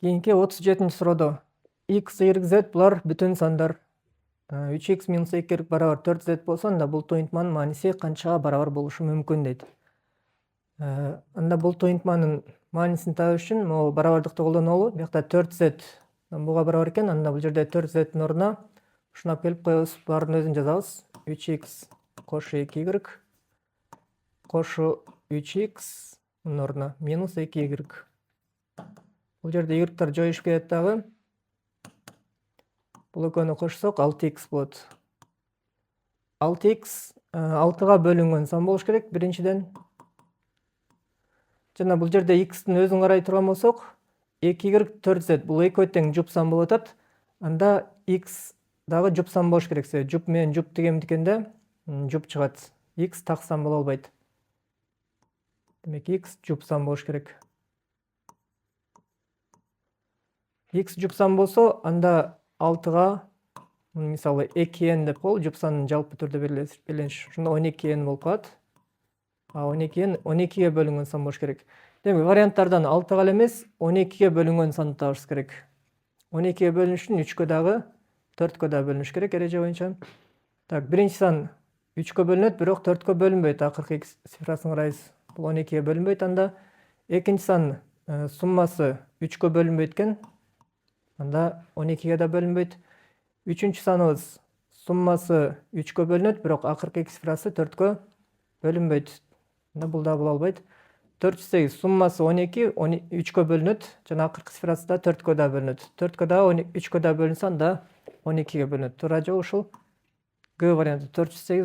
Кийинки 37-ci суроо x, y, z булар бүтүн сандар. 3x минус 2y барабар 4z болсо, анда бул туйунтманын мааниси канчага барабар болушу мүмкүн дейт. Анда бул туйунтманын маанисин табыш үчүн могу барабардыкты колдонолу. Биякта 4z буга барабар экен. Анда бул жерде 4z'ин ордуна ушуну алып келип коебуз. Булардын өзүн жазабыз. 3x кошу 2y кошу 3x'нын ордуна минус 2y. Бул жерде y жоюшуп кетет дагы. Бул экөөнү кошсок 6x болот. 6x 6га бөлүнгөн сан болуш керек биринчиден. Жана бул жерде x'тин өзүн карай турган болсок, 2y 4z бул экөө тең жуп сан болуп атат. Анда x дагы жуп сан болуш керек. Жуп менен жуп тегемдикенде жуп чыгат. X так сан боло албайт. Демек x жуп сан болуш керек. X жуп сан болсо, анда 6га мисалы 2n деп коелу, жуп санын жалпы түрдө белгилеш. Ошондо 12n болуп калат. 12n 12ге бөлүнгөн сан болуш керек. Демек варианттардан 6га эле эмес, 12ге бөлүнгөн санды табышыбыз керек. 12ге бөлүнүш үчүн 3кө дагы 4кө дагы бөлүнүш керек эреже боюнча. Так, биринчи сан 3кө бөлүнөт, бирок 4кө бөлүнбөйт. Акыркы цифрасын карайбыз. Бул 12ге бөлүнбөйт. Анда экинчи сан суммасы 3кө бөлүнбөйт экен. Анда 12ге да бөлүнбөйт. Үчүнчү саныбыз суммасы 3кө бөлүнөт, бирок акыркы цифрасы 4кө бөлүнбөйт. Анда бул да боло албайт. 408 суммасы 12, 3кө бөлүнөт жана акыркы цифрасы да 4кө да бөлүнөт. 4кө да 3кө да бөлүнсө, анда 12ге бөлүнөт. Туура жооп ушул Г варианты 408.